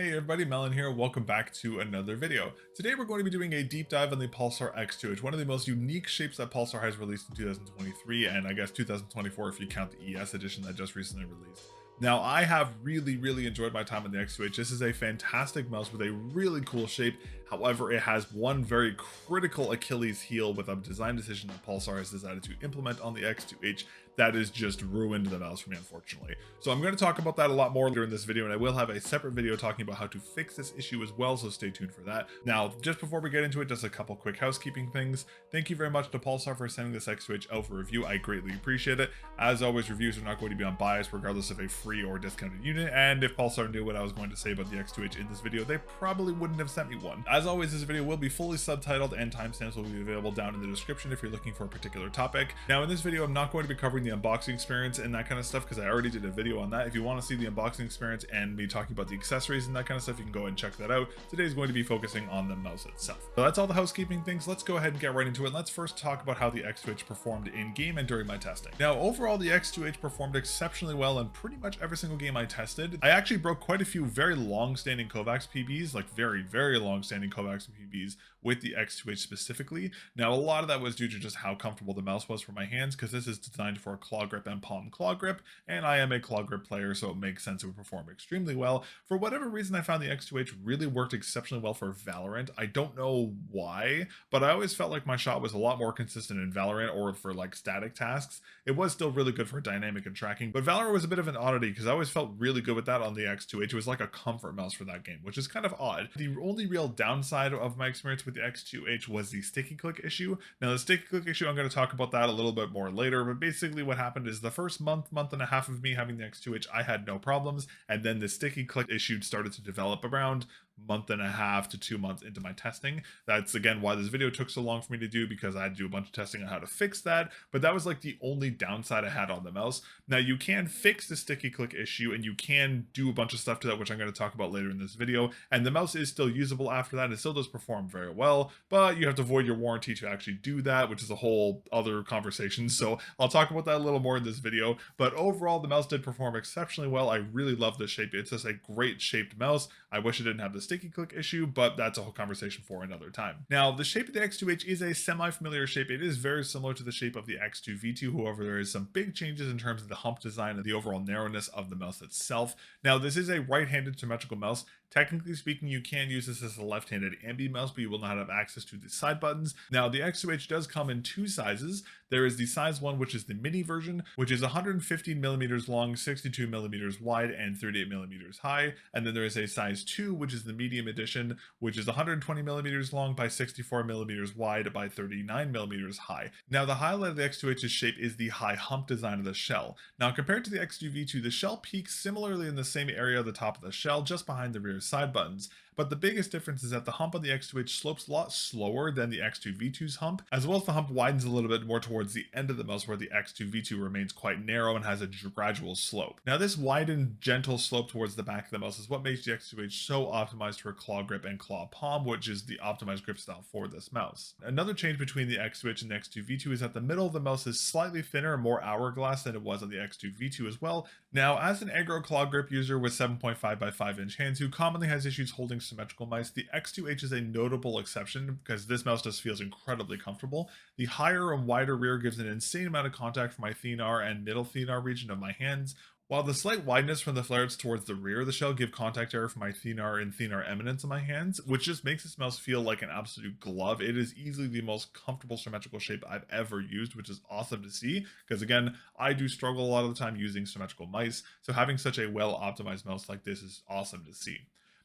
Hey everybody, mel0n here. Welcome back to another video. Today we're going to be doing a deep dive on the Pulsar X2H, one of the most unique shapes that Pulsar has released in 2023, and I guess 2024 if you count the ES edition that just recently released. Now, I have really enjoyed my time on the X2H. This is a fantastic mouse with a really cool shape. However, it has one very critical Achilles heel with a design decision that Pulsar has decided to implement on the X2H that has just ruined the mouse for me, unfortunately. So I'm going to talk about that a lot more during this video, and I will have a separate video talking about how to fix this issue as well, so stay tuned for that. Now, just before we get into it, just a couple quick housekeeping things. Thank you very much to Pulsar for sending this X2H out for review. I greatly appreciate it. As always, reviews are not going to be unbiased regardless of a free or discounted unit, and if Pulsar knew what I was going to say about the X2H in this video, they probably wouldn't have sent me one. As always, this video will be fully subtitled and timestamps will be available down in the description if you're looking for a particular topic. Now, in this video, I'm not going to be covering the unboxing experience and that kind of stuff because I already did a video on that. If you want to see the unboxing experience and me talking about the accessories and that kind of stuff, you can go and check that out. Today's going to be focusing on the mouse itself. So that's all the housekeeping things. Let's go ahead and get right into it. Let's first talk about how the X2H performed in game and during my testing. Now, overall, the X2H performed exceptionally well in pretty much every single game I tested. I actually broke quite a few very long-standing Kovacs PBs, like very long-standing Kovacs PBs with the X2H specifically. Now, a lot of that was due to just how comfortable the mouse was for my hands, because this is designed for a claw grip and palm claw grip, and I am a claw grip player, so it makes sense it would perform extremely well. For whatever reason, I found the X2H really worked exceptionally well for Valorant. I don't know why, but I always felt like my shot was a lot more consistent in Valorant or for like static tasks. It was still really good for dynamic and tracking, but Valorant was a bit of an oddity because I always felt really good with that on the X2H. It was like a comfort mouse for that game, which is kind of odd. The only real downside of my experience with the X2H was the sticky click issue. Now, the sticky click issue, I'm going to talk about that a little bit more later, but basically what happened is the first month and a half of me having the X2H, I had no problems, and then the sticky click issue started to develop around month and a half to 2 months into my testing. That's again why this video took so long for me to do, because I had to do a bunch of testing on how to fix that, but that was like the only downside I had on the mouse. Now, you can fix the sticky click issue and you can do a bunch of stuff to that, which I'm going to talk about later in this video, and the mouse is still usable after that. It still does perform very well, but you have to void your warranty to actually do that, which is a whole other conversation, so I'll talk about that a little more in this video. But overall, the mouse did perform exceptionally well. I really love this shape. It's just a great shaped mouse. I wish it didn't have the sticky click issue, but that's a whole conversation for another time. Now, the shape of the X2H is a semi-familiar shape. It is very similar to the shape of the X2V2. However, there is some big changes in terms of the hump design and the overall narrowness of the mouse itself. Now, this is a right-handed symmetrical mouse. Technically speaking, you can use this as a left-handed ambi mouse, but you will not have access to the side buttons. Now, the X2H does come in two sizes. There is the size 1, which is the mini version, which is 115 millimeters long, 62 millimeters wide, and 38 millimeters high. And then there is a size 2, which is the medium edition, which is 120 millimeters long by 64 millimeters wide by 39 millimeters high. Now, the highlight of the X2H's shape is the high hump design of the shell. Now, compared to the X2V2, the shell peaks similarly in the same area of the top of the shell, just behind the rear side buttons. But the biggest difference is that the hump on the X2H slopes a lot slower than the X2V2's hump, as well as the hump widens a little bit more towards the end of the mouse, where the X2V2 remains quite narrow and has a gradual slope. Now, this widened, gentle slope towards the back of the mouse is what makes the X2H so optimized for claw grip and claw palm, which is the optimized grip style for this mouse. Another change between the X2H and the X2V2 is that the middle of the mouse is slightly thinner and more hourglass than it was on the X2V2 as well. Now, as an aggro claw grip user with 7.5 by 5 inch hands who commonly has issues holding symmetrical mice, the X2H is a notable exception because this mouse just feels incredibly comfortable. The higher and wider rear gives an insane amount of contact for my thenar and middle thenar region of my hands, while the slight wideness from the flarets towards the rear of the shell give contact area for my thenar and thenar eminence of my hands, which just makes this mouse feel like an absolute glove. It is easily the most comfortable symmetrical shape I've ever used, which is awesome to see, because again, I do struggle a lot of the time using symmetrical mice, so having such a well-optimized mouse like this is awesome to see.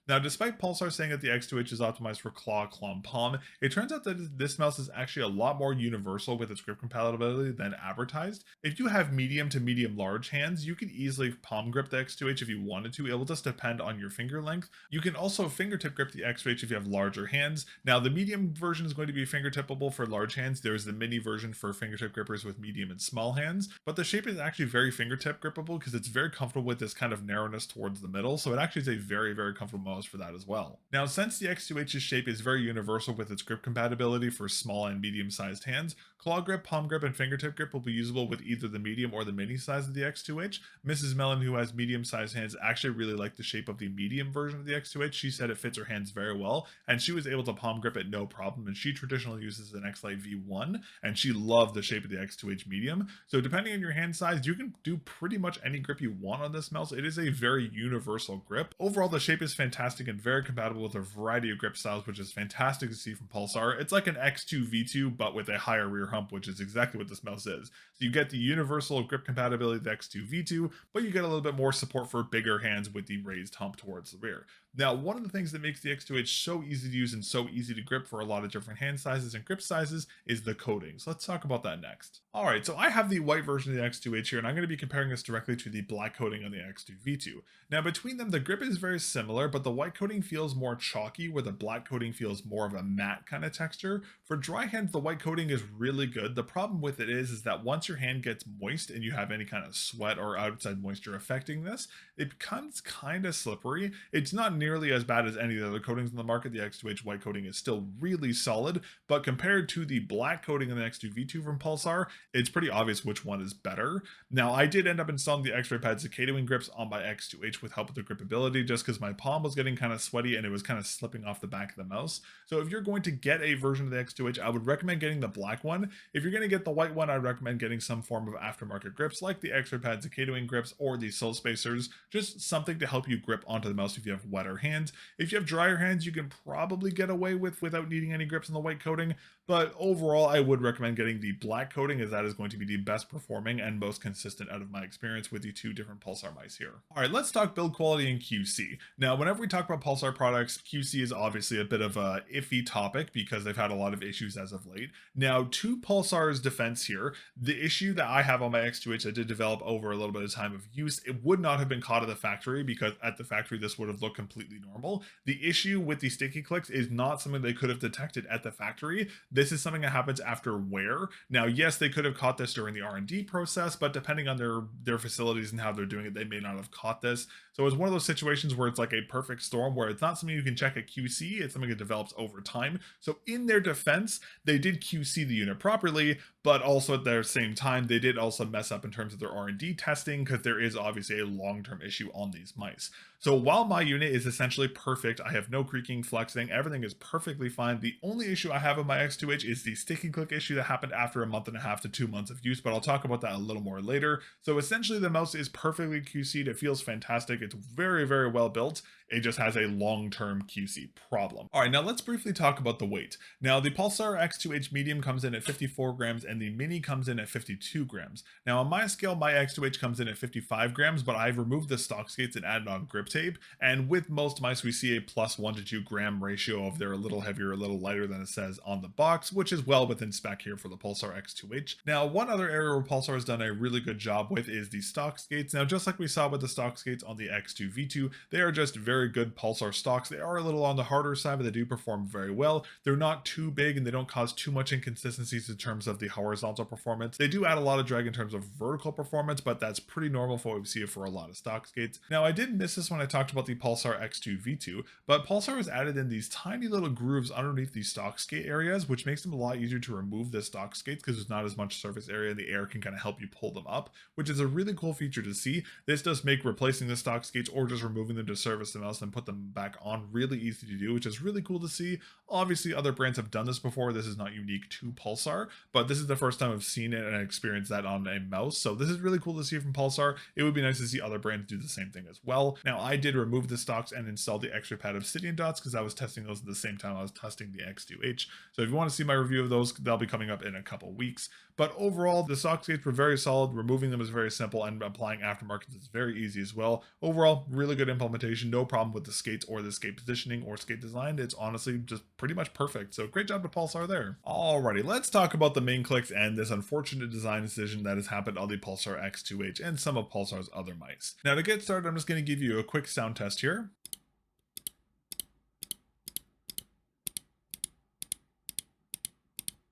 Now, despite Pulsar saying that the X2H is optimized for claw, and palm, it turns out that this mouse is actually a lot more universal with its grip compatibility than advertised. If you have medium to medium large hands, you can easily palm grip the X2H if you wanted to. It will just depend on your finger length. You can also fingertip grip the X2H if you have larger hands. Now, the medium version is going to be fingertippable for large hands. There's the mini version for fingertip grippers with medium and small hands, but the shape is actually very fingertip grippable because it's very comfortable with this kind of narrowness towards the middle. So it actually is a very comfortable mouse for that as well. Now, since the X2H's shape is very universal with its grip compatibility for small and medium-sized hands, claw grip, palm grip, and fingertip grip will be usable with either the medium or the mini size of the X2H. Mrs. mel0n, who has medium-sized hands, actually really liked the shape of the medium version of the X2H. She said it fits her hands very well, and she was able to palm grip it no problem, and she traditionally uses an X-Lite V1, and she loved the shape of the X2H medium. So depending on your hand size, you can do pretty much any grip you want on this mouse. It is a very universal grip. Overall, the shape is fantastic and very compatible with a variety of grip styles, which is fantastic to see from Pulsar. It's like an X2 V2, but with a higher rear hump, which is exactly what this mouse is. So you get the universal grip compatibility of the X2 V2, but you get a little bit more support for bigger hands with the raised hump towards the rear. Now, one of the things that makes the X2H so easy to use and so easy to grip for a lot of different hand sizes and grip sizes is the coating. So let's talk about that next. All right, so I have the white version of the X2H here, and I'm going to be comparing this directly to the black coating on the X2 V2. Now, between them, the grip is very similar, but the white coating feels more chalky, where the black coating feels more of a matte kind of texture. For dry hands, the white coating is really good. The problem with it is that once your hand gets moist and you have any kind of sweat or outside moisture affecting this, it becomes kind of slippery. It's not nearly as bad as any of the other coatings in the market. The X2H white coating is still really solid, but compared to the black coating in the X2 V2 from Pulsar, it's pretty obvious which one is better. Now, I did end up installing the X-Ray Pad Cicada grips on my X2H with help with the gripability, just because my palm was getting kind of sweaty and it was kind of slipping off the back of the mouse. So if you're going to get a version of the X2H, I would recommend getting the black one. If you're going to get the white one, I'd recommend getting some form of aftermarket grips like the X-Ray Pad Cicada grips or the sole spacers, just something to help you grip onto the mouse if you have wetter hands. If you have drier hands, you can probably get away without needing any grips on the white coating, but overall, I would recommend getting the black coating, as that is going to be the best performing and most consistent out of my experience with the two different Pulsar mice here. All right, let's talk build quality and QC. Now, whenever we talk about Pulsar products, QC is obviously a bit of a iffy topic because they've had a lot of issues as of late. Now, to Pulsar's defense here, the issue that I have on my X2H I did develop over a little bit of time of use, it would not have been caught at the factory, because at the factory this would have looked completely normal. The issue with the sticky clicks is not something they could have detected at the factory. This is something that happens after wear. Now, yes, they could have caught this during the R&D process, but depending on their facilities and how they're doing it, they may not have caught this. So it's one of those situations where it's like a perfect storm, where it's not something you can check at QC, it's something that develops over time. So in their defense, they did QC the unit properly, but also at the same time, they did also mess up in terms of their R&D testing, because there is obviously a long-term issue on these mice. So while my unit is essentially perfect, I have no creaking, flexing, everything is perfectly fine. The only issue I have on my X2H is the sticky click issue that happened after a month and a half to 2 months of use, but I'll talk about that a little more later. So essentially the mouse is perfectly QC'd, it feels fantastic, it's very, very well built. It just has a long-term QC problem. All right, now let's briefly talk about the weight. Now, the Pulsar X2H medium comes in at 54 grams and the mini comes in at 52 grams. Now, on my scale, my X2H comes in at 55 grams, but I've removed the stock skates and added on grip tape. And with most mice, we see a plus 1 to 2 gram ratio of they're a little heavier, a little lighter than it says on the box, which is well within spec here for the Pulsar X2H. Now, one other area where Pulsar has done a really good job with is the stock skates. Now, just like we saw with the stock skates on the X2 V2, they are just very good Pulsar stocks. They are a little on the harder side, but they do perform very well. They're not too big and they don't cause too much inconsistencies in terms of the horizontal performance. They do add a lot of drag in terms of vertical performance, but that's pretty normal for what we see for a lot of stock skates. Now, I did miss this when I talked about the Pulsar X2 V2, but Pulsar has added in these tiny little grooves underneath the stock skate areas, which makes them a lot easier to remove the stock skates because there's not as much surface area. The air can kind of help you pull them up, which is a really cool feature to see. This does make replacing the stock skates or just removing them to service the mouse and put them back on really easy to do, which is really cool to see. Obviously, other brands have done this before. This is not unique to Pulsar, but this is the first time I've seen it and experienced that on a mouse. So this is really cool to see from Pulsar. It would be nice to see other brands do the same thing as well. Now, I did remove the stocks and install the X-Ray Pad Obsidian dots because I was testing those at the same time I was testing the X2H. So if you want to see my review of those, they'll be coming up in a couple weeks. But overall, the stock skates were very solid. Removing them is very simple, and applying aftermarkets is very easy as well. Overall, really good implementation. No problem with the skates or the skate positioning or skate design. It's honestly just pretty much perfect. So great job to Pulsar there. Alrighty, let's talk about the main clicks and this unfortunate design decision that has happened on the Pulsar X2H and some of Pulsar's other mice. Now, to get started, I'm just going to give you a quick sound test here.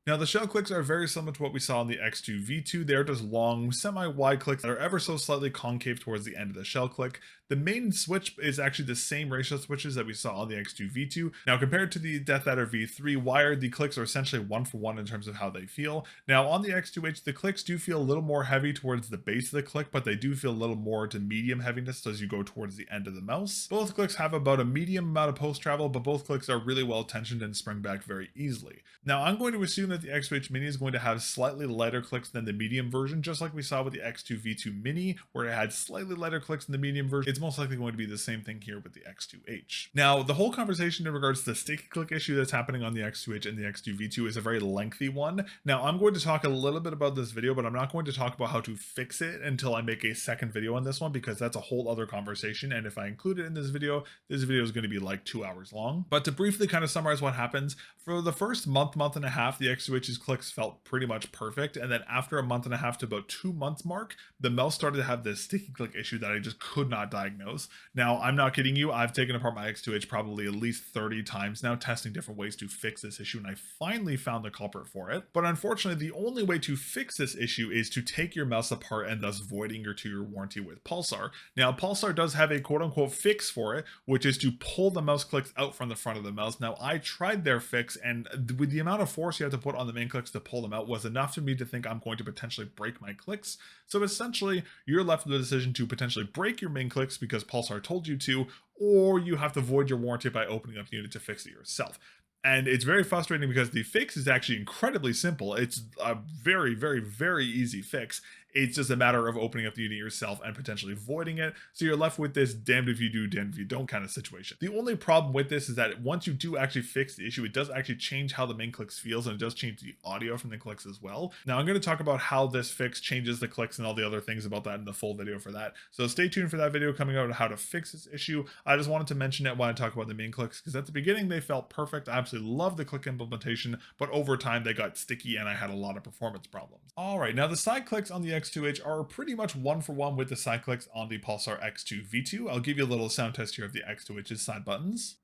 Now, the shell clicks are very similar to what we saw in the X2V2. They're just long, semi-wide clicks that are ever so slightly concave towards the end of the shell click. The main switch is actually the same ratio switches that we saw on the X2V2. Now, compared to the Death Adder V3 wired, the clicks are essentially 1-for-1 in terms of how they feel. Now, on the X2H, the clicks do feel a little more heavy towards the base of the click, but they do feel a little more to medium heaviness as you go towards the end of the mouse. Both clicks have about a medium amount of post travel, but both clicks are really well tensioned and spring back very easily. Now, I'm going to assume that the X2H Mini is going to have slightly lighter clicks than the medium version, just like we saw with the X2V2 Mini, where it had slightly lighter clicks in the medium version. It's most likely going to be the same thing here with the X2H. Now, the whole conversation in regards to the sticky click issue that's happening on the X2H and the X2V2 is a very lengthy one. Now, I'm going to talk a little bit about this video, but I'm not going to talk about how to fix it until I make a second video on this one, because that's a whole other conversation. And if I include it in this video is going to be like 2 hours long. But to briefly kind of summarize what happens, for the first month and a half, the X2H's clicks felt pretty much perfect. And then after a month and a half to about 2 months mark, the mouse started to have this sticky click issue that I just could not diagnose. Now, I'm not kidding you. I've taken apart my X2H probably at least 30 times now, testing different ways to fix this issue, and I finally found the culprit for it. But unfortunately, the only way to fix this issue is to take your mouse apart and thus voiding your 2-year warranty with Pulsar. Now, Pulsar does have a quote-unquote fix for it, which is to pull the mouse clicks out from the front of the mouse. Now, I tried their fix, and with the amount of force you have to put on the main clicks to pull them out was enough for me to think I'm going to potentially break my clicks. So essentially, you're left with the decision to potentially break your main clicks because Pulsar told you to, or you have to void your warranty by opening up the unit to fix it yourself. And it's very frustrating because the fix is actually incredibly simple. It's a very, very, very easy fix. It's just a matter of opening up the unit yourself and potentially voiding it. So you're left with this damned if you do, damned if you don't kind of situation. The only problem with this is that once you do actually fix the issue, it does actually change how the main clicks feels, and it does change the audio from the clicks as well. Now, I'm going to talk about how this fix changes the clicks and all the other things about that in the full video for that. So stay tuned for that video coming out on how to fix this issue. I just wanted to mention it when I talk about the main clicks, because at the beginning they felt perfect. I absolutely love the click implementation, but over time they got sticky and I had a lot of performance problems. All right, now the side clicks on the X2H are pretty much 1-for-1 with the side clicks on the Pulsar X2V2. I'll give you a little sound test here of the X2H's side buttons.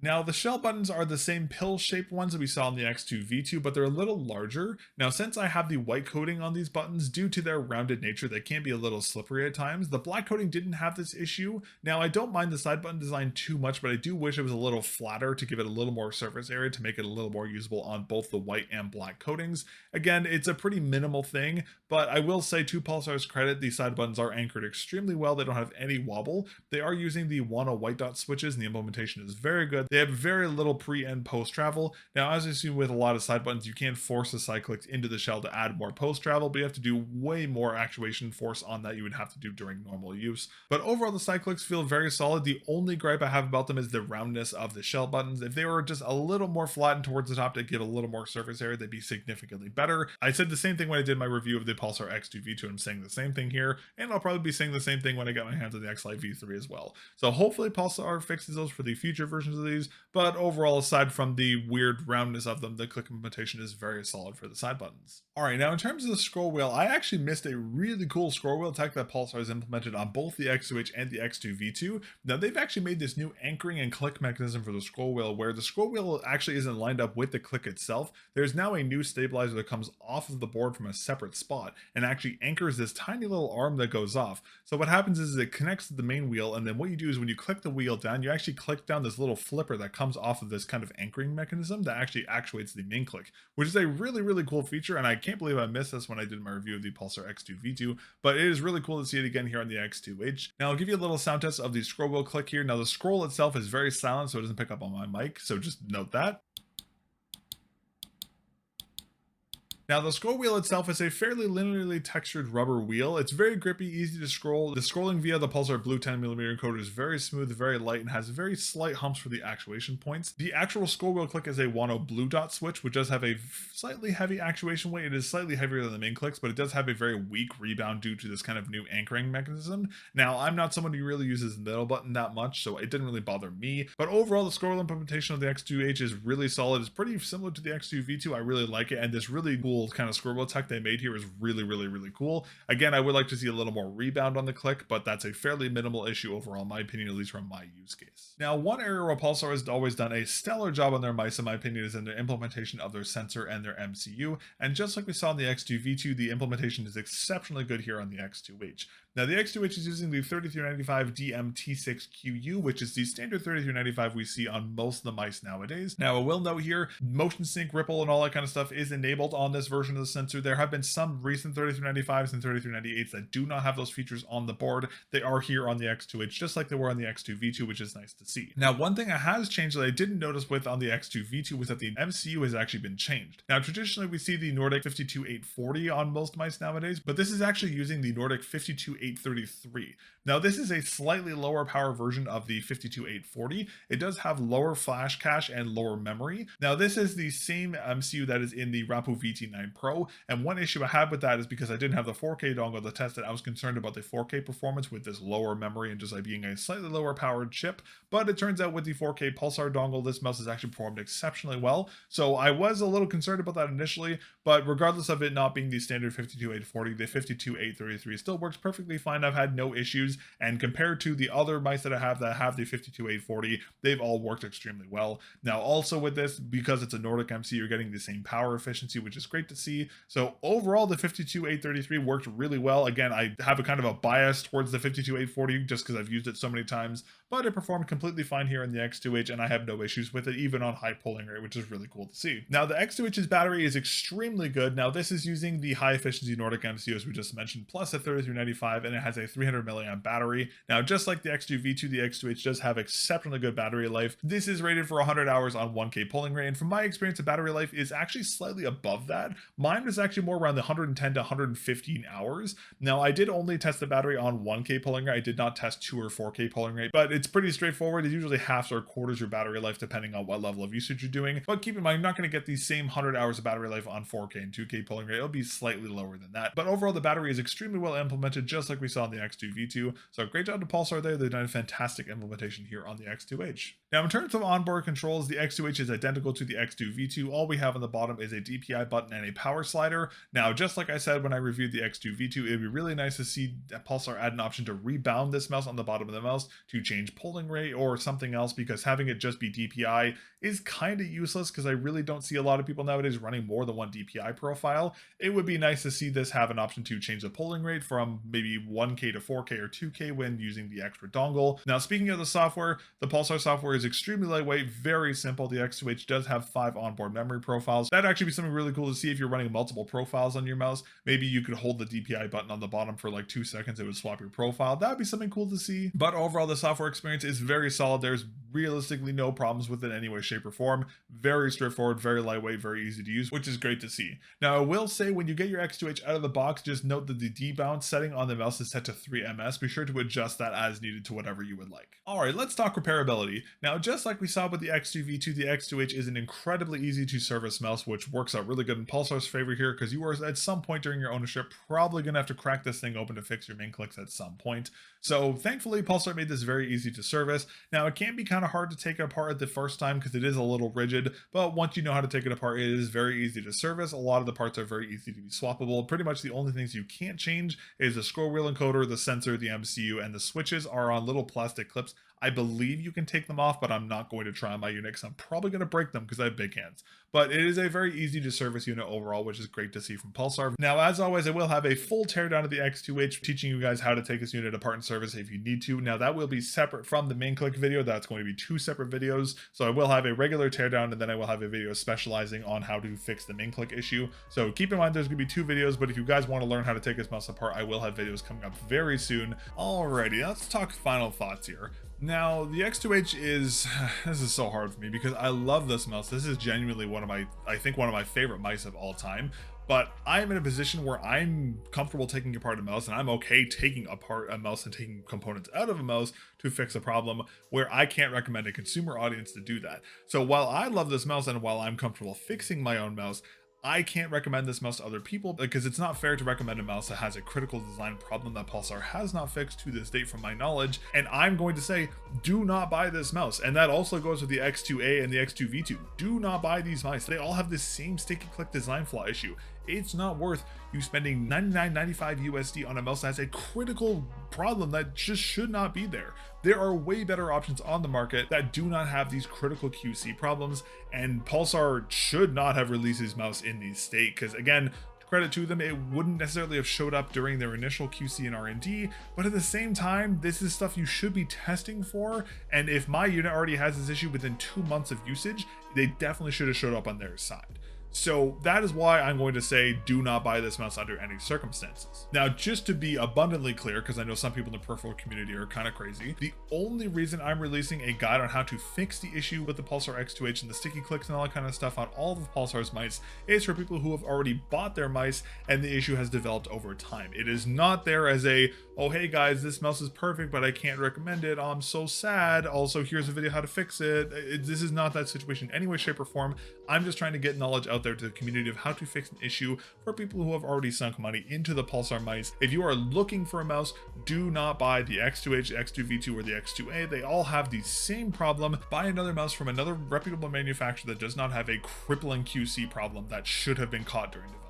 Now, the shell buttons are the same pill-shaped ones that we saw in the X2V2, but they're a little larger. Now, since I have the white coating on these buttons, due to their rounded nature, they can be a little slippery at times. The black coating didn't have this issue. Now, I don't mind the side button design too much, but I do wish it was a little flatter to give it a little more surface area to make it a little more usable on both the white and black coatings. Again, it's a pretty minimal thing, but I will say, to Pulsar's credit, these side buttons are anchored extremely well. They don't have any wobble. They are using the 1 white dot switches, and the implementation is very good. They have very little pre and post travel. Now, as you see with a lot of side buttons, you can force the side clicks into the shell to add more post travel, but you have to do way more actuation force on that you would have to do during normal use. But overall, the side clicks feel very solid. The only gripe I have about them is the roundness of the shell buttons. If they were just a little more flattened towards the top to give a little more surface area, they'd be significantly better. I said the same thing when I did my review of the Pulsar X2V2. I'm saying the same thing here, and I'll probably be saying the same thing when I get my hands on the X-Lite V3 as well. So hopefully Pulsar fixes those for the future versions of these, but overall, aside from the weird roundness of them, the click implementation is very solid for the side buttons. All right, now in terms of the scroll wheel, I actually missed a really cool scroll wheel tech that Pulsar has implemented on both the X2H and the X2V2. Now, they've actually made this new anchoring and click mechanism for the scroll wheel, where the scroll wheel actually isn't lined up with the click itself. There's now a new stabilizer that comes off of the board from a separate spot and actually anchors this tiny little arm that goes off. So what happens is it connects to the main wheel, and then what you do is when you click the wheel down, you actually click down this little flipper that comes off of this kind of anchoring mechanism that actually actuates the main click, which is a really cool feature, and I can't believe I missed this when I did my review of the Pulsar X2V2, but it is really cool to see it again here on the X2H. Now, I'll give you a little sound test of the scroll wheel click here. Now, the scroll itself is very silent, so it doesn't pick up on my mic, so just note that. Now, the scroll wheel itself is a fairly linearly textured rubber wheel. It's very grippy, easy to scroll. The scrolling via the Pulsar Blue 10mm encoder is very smooth, very light, and has very slight humps for the actuation points. The actual scroll wheel click is a 1 blue dot switch, which does have a slightly heavy actuation weight. It is slightly heavier than the main clicks, but it does have a very weak rebound due to this kind of new anchoring mechanism. Now, I'm not someone who really uses the middle button that much, so it didn't really bother me. But overall, the scroll wheel implementation of the X2H is really solid. It's pretty similar to the X2V2. I really like it, and this really cool cool kind of scroll wheel tech they made here is really, really cool. Again, I would like to see a little more rebound on the click, but that's a fairly minimal issue overall, in my opinion, at least from my use case. Now, one area where Pulsar has always done a stellar job on their mice, in my opinion, is in their implementation of their sensor and their MCU. And just like we saw in the X2V2, the implementation is exceptionally good here on the X2H. Now, the X2H is using the 3395 DMT6QU, which is the standard 3395 we see on most of the mice nowadays. Now, I will note here, motion sync, ripple, and all that kind of stuff is enabled on this version of the sensor. There have been some recent 3395s and 3398s that do not have those features on the board. They are here on the X2H, just like they were on the X2V2, which is nice to see. Now, one thing that has changed that I didn't notice with on the X2V2 was that the MCU has actually been changed. Now, traditionally, we see the Nordic 52840 on most mice nowadays, but this is actually using the Nordic 52833. Now, this is a slightly lower power version of the 52840. It does have lower flash cache and lower memory. Now, this is the same MCU that is in the Rapo VT9 Pro, and one issue I had with that is because I didn't have the 4K dongle to test it, I was concerned about the 4K performance with this lower memory and just like being a slightly lower powered chip, but it turns out with the 4K Pulsar dongle, this mouse has actually performed exceptionally well. So I was a little concerned about that initially, but regardless of it not being the standard 52840, the 52833 still works perfectly fine. I've had no issues, and compared to the other mice that I have that have the 52840, they've all worked extremely well. Now, also with this, because it's a Nordic MC, you're getting the same power efficiency, which is great to see. So overall, the 52833 worked really well. Again, I have a kind of a bias towards the 52840 just because I've used it so many times, but it performed completely fine here in the X2H, and I have no issues with it, even on high polling rate, which is really cool to see. Now, the X2H's battery is extremely good. Now, this is using the high efficiency Nordic MCU, as we just mentioned, plus a 3395, and it has a 300 milliamp battery. Now, just like the X2V2, the X2H does have exceptionally good battery life. This is rated for 100 hours on 1K polling rate, and from my experience, the battery life is actually slightly above that. Mine was actually more around the 110 to 115 hours. Now, I did only test the battery on 1K polling rate. I did not test 2 or 4K polling rate, but it's pretty straightforward. It usually halves or quarters your battery life depending on what level of usage you're doing. But keep in mind, you're not going to get the same 100 hours of battery life on 4K and 2K polling rate. It'll be slightly lower than that. But overall, the battery is extremely well implemented, just like we saw in the X2V2. So great job to Pulsar there. They've done a fantastic implementation here on the X2H. Now, in terms of onboard controls, the X2H is identical to the X2V2. All we have on the bottom is a DPI button and a power slider. Now, just like I said when I reviewed the X2V2, it'd be really nice to see Pulsar add an option to rebound this mouse on the bottom of the mouse to change polling rate or something else, because having it just be DPI is kind of useless because I really don't see a lot of people nowadays running more than one DPI profile. It would be nice to see this have an option to change the polling rate from maybe 1K to 4K or 2K when using the extra dongle. Now, speaking of the software, the Pulsar software is extremely lightweight, very simple. The X2H does have 5 onboard memory profiles. That'd actually be something really cool to see if you're running multiple profiles on your mouse. Maybe you could hold the DPI button on the bottom for like 2 seconds, it would swap your profile. That'd be something cool to see. But overall, the software experience is very solid. There's realistically no problems with it in any way, shape, or form. Very straightforward, very lightweight, very easy to use, which is great to see. Now, I will say when you get your X2H out of the box, just note that the debounce setting on the mouse is set to 3 ms. Be sure to adjust that as needed to whatever you would like. All right, let's talk repairability. Now, just like we saw with the X2V2, the X2H is an incredibly easy to service mouse, which works out really good in Pulsar's favor here, because you are at some point during your ownership probably gonna have to crack this thing open to fix your main clicks at some point. So thankfully, Pulsar made this very easy to service. Now, it can be kind of hard to take it apart the first time because it is a little rigid, but once you know how to take it apart, it is very easy to service. A lot of the parts are very easy to be swappable. Pretty much the only things you can't change is the scroll wheel encoder, the sensor, the MCU, and the switches are on little plastic clips. I believe you can take them off, but I'm not going to try on my unit because I'm probably going to break them because I have big hands. But it is a very easy to service unit overall, which is great to see from Pulsar. Now, as always, I will have a full teardown of the X2H, teaching you guys how to take this unit apart and service if you need to. Now, that will be separate from the main click video. That's going to be 2 separate videos. So I will have a regular teardown, and then I will have a video specializing on how to fix the main click issue. So keep in mind, there's going to be 2 videos, but if you guys want to learn how to take this mouse apart, I will have videos coming up very soon. Alrighty, let's talk final thoughts here. Now, the X2H is, this is so hard for me because I love this mouse. This is genuinely one of my favorite mice of all time. But I'm in a position where I'm comfortable taking apart a mouse, and I'm okay taking apart a mouse and taking components out of a mouse to fix a problem, where I can't recommend a consumer audience to do that. So while I love this mouse and while I'm comfortable fixing my own mouse, I can't recommend this mouse to other people because it's not fair to recommend a mouse that has a critical design problem that Pulsar has not fixed to this date from my knowledge. And I'm going to say, do not buy this mouse. And that also goes with the X2A and the X2V2. Do not buy these mice. They all have the same sticky click design flaw issue. It's not worth you spending $99.95 USD on a mouse that has a critical problem that just should not be there. There are way better options on the market that do not have these critical QC problems, and Pulsar should not have released his mouse in this state, because again, credit to them, it wouldn't necessarily have showed up during their initial QC and R&D, but at the same time, this is stuff you should be testing for, and if my unit already has this issue within 2 months of usage, they definitely should have showed up on their side. So that is why I'm going to say do not buy this mouse under any circumstances. Now, just to be abundantly clear, because I know some people in the peripheral community are kind of crazy, the only reason I'm releasing a guide on how to fix the issue with the Pulsar X2H and the sticky clicks and all that kind of stuff on all of Pulsar's mice is for people who have already bought their mice and the issue has developed over time. It is not there as a, oh hey guys, this mouse is perfect but I can't recommend it, oh, I'm so sad, also here's a video how to fix it. This is not that situation in any way, shape, or form. I'm just trying to get knowledge out there to the community of how to fix an issue for people who have already sunk money into the Pulsar mice. If you are looking for a mouse, do not buy the X2H, X2V2, or the X2A. They all have the same problem. Buy another mouse from another reputable manufacturer that does not have a crippling QC problem that should have been caught during development.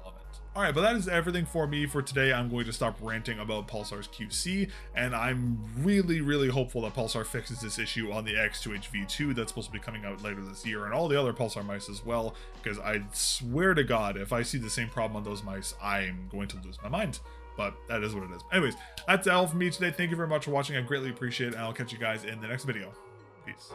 All right, but that is everything for me for today. I'm going to stop ranting about Pulsar's QC, and I'm really hopeful that Pulsar fixes this issue on the X2H V2 that's supposed to be coming out later this year, and all the other Pulsar mice as well, because I swear to God, if I see the same problem on those mice, I'm going to lose my mind. But that is what it is. Anyways, that's all for me today. Thank you very much for watching. I greatly appreciate it, and I'll catch you guys in the next video. Peace.